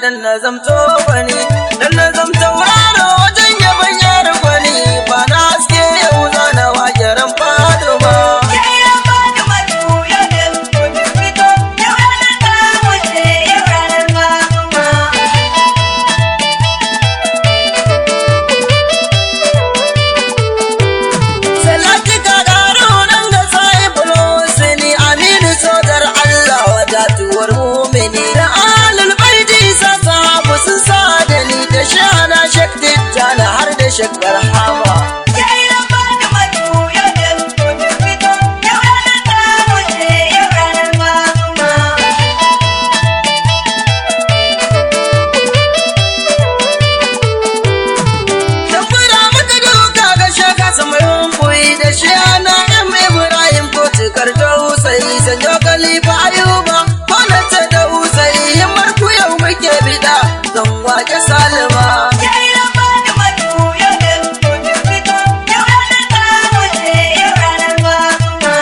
Dan na zamto wani, dan na zamto rana wajen yaban yar gwani, ba na haske yau zana wajeran Fatima. Yaran Fatima tuyo ne, kun fito, yau ranar ta wuce, yau ranar Fatima. Salati ka garo nan ga sai bulo sini, aminu sodar Allah wadatuwar mumini. Da alul baiti sun sa da ni da shana shek dittana har da shek barhama. Yaran Fatima tuyo ne, kun fito, yau ranar ta wuce, yau ranar Fatima. Tambura maka duka ga shaka samarin koyi da shana M Ibrahim ko cikar tausayi sanyo Khalifa Ayuba ko na ta tausayi himmar ku yau muke bida zan wake Salima. Yaran Fatima tuyo ne, kun fito, yau ranar ta wuce, yau ranar Fatima.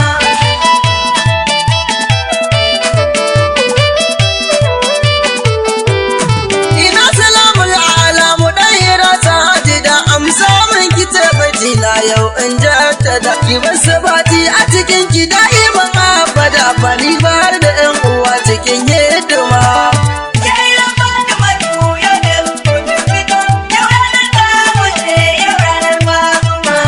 Ina salamul alamu ɗahira ta hajida amsa min kitabaji na yau in jaddada kibar sabati a cikin ki da'iman abada fani har da ƴan uwa cikin hidima. Yaran Fatima tuyo ne, kun fito, yau ranar ta wuce, yau ranar Fatima.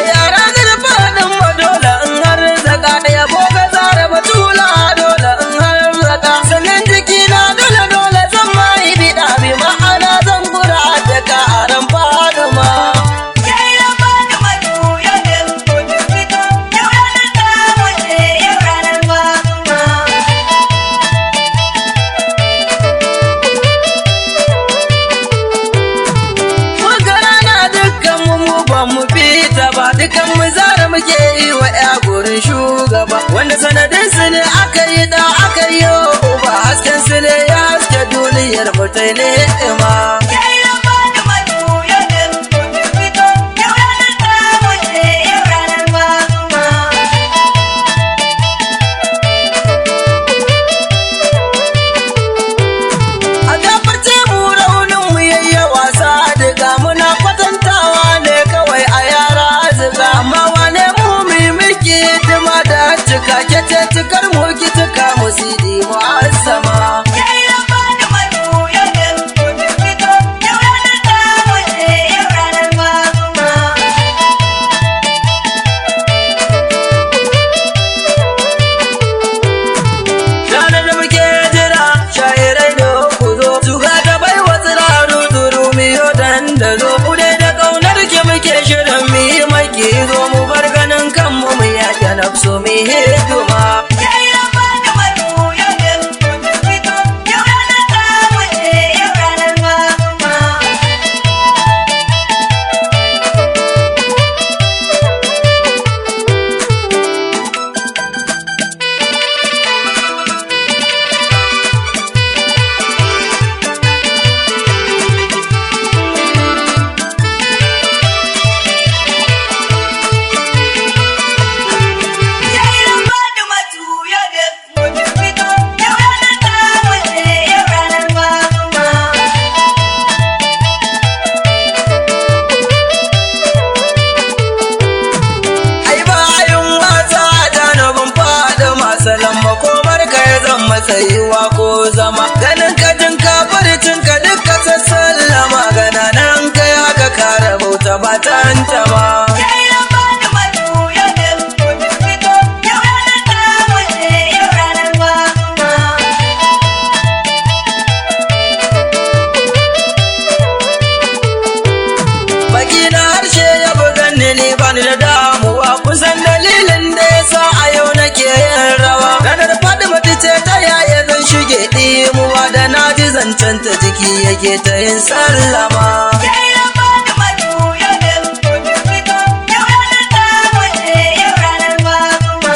Yara da faɗin madola in har zaka da yabo ga zara batula dole in har zaka sannan jiki na dole zan mai biɗa bi ma'ana zan gura da ka aran Fatima. Yaran Fatima tuyo ne, kun fito, yau ranar ta wuce, yau ranar Fatima. Muka rana dukkan mu ba mu fita ba dukkan mu zara muke yi wa ya gurin shugaba wanda sanadin su ne aka yi da aka yi uba hasken su ne ya haske duniyar mutai ne ima. Yaran Fatima tuyo ne, kun fito, yau ranar ta wuce, yau ranar Fatima. A gafarce mu raunin mu yayya wasa daga muna kwatantawa ne kawai a yara zuga amma wane mu miki hidima da cika kece cikar mu ki cika mu sidi mu asama. Yaran Fatima tuyo ne, kun fito, yau ranar ta wuce, yau ranar Fatima. Ranar da muke jira sha'irai da ku zo tuga ta bai wa tsiraru turu miyo dandazo ku dai da kaunar ki muke shirin mu yi maki zo mu bar ganin kanmu mu yake nafsu mu hidima. Yaran Fatima tuyo ne, kun fito, yau ranar ta wuce, yau ranar Fatima. Yaran Fatima tuyo ne, kun fito, yau ranar ta wuce, yau ranar Fatima. Ai bayan wata janubin fada masu lamba ko barka ya zan matsayiwa ko zama ganin ka jin kafircin ka duka sassallama gana nan kai haka kare bauta ba tantama. Yaran Fatima tuyo canta jiki yake ta yin sallama. Yayin Fatimatu yau ne kun fito, yau ranar ta wuce, yau ranar Fatima.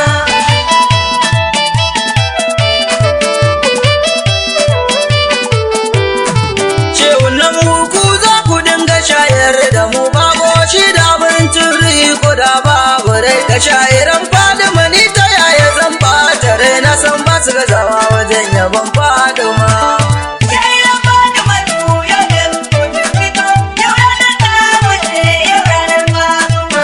Shewunan mu ku za ku dinga shayar da mu babu shi da abincin riko da babu rai. Da sha'iran Fatima ni ta yaya zan ɓata rai, na san ba su gazawa wajen yabon Fatima. Yayin Fatimatu yau ne kun fito, yau ranar ta wuce, yau ranar Fatima.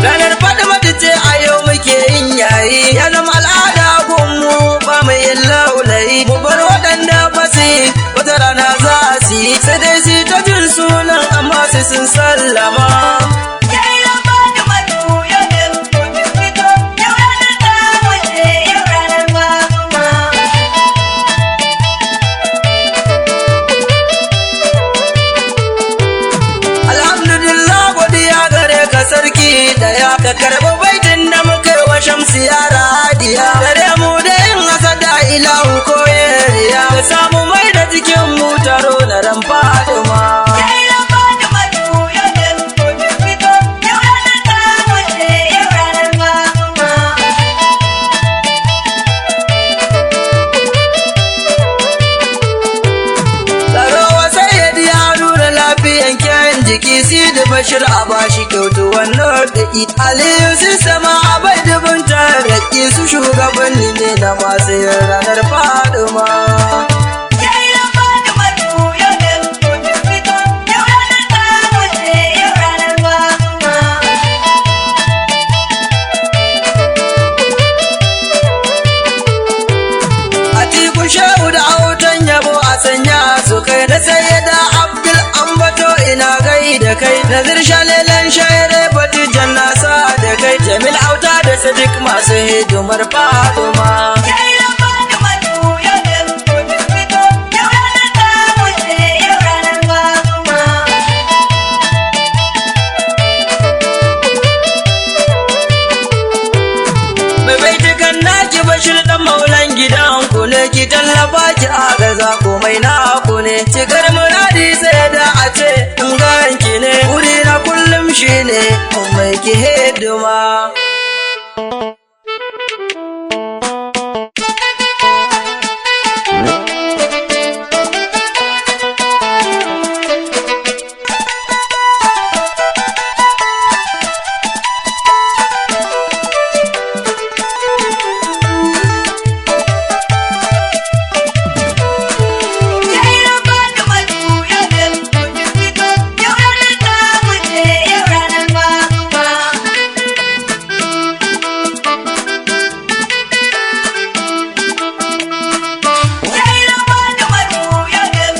Ranar Fatimatu ce a yau muke yin yayi, ya zama al'ada gunmu ba mu yin laulayi. Mu bar waɗanda ba su yi, wata rana za su yi, sai dai su ta jin sunan amma su sun sallama. Yayin Fatimatu yau ne kun fito, yau ranar ta wuce, yau ranar Fatima. Alhamdulillah godiya gare ka sarki daya, ka karɓi baitin da muka yi wa shamsiya radiya. Dare mu da yin hasada ilahu ko yariya, ka samu mai da jikin mu taro na ran Fatima. Yayin Fatimatu yau ne kun fito, yau ranar ta wuce, yau ranar Fatima. Tsaro wa sayyidi ya nuna lafiyan kyan jiki, Sidi Bashir a bashi kyautu wannan daƙi. Aliyu sun sama a bai dubin taraki, su shugabanni ne na masu yin ranar Fatima. Yayin Fatimatu yau ne kun fito, yau ranar ta wuce, yau ranar Fatima. Atiku Shehu da autan yabo a sanya su kai, na sayyada Abdul ambato ina gai da kai, Nazir Shalilan Shaire Batu Jannasa da kai, Jamil Auta da Sadiq masu hidimar Fatima. Yayin Fatimatu yau ne kun fito, yau ranar ta wuce, yau ranar Fatima. Mai baitukan naki Bashir dan maulan gidan ku ne, ki tallafa ki agaza komai na ku ne. Cikar muradi sai da a ce in ganki ne, wuri na kullum shine mai ki hidima.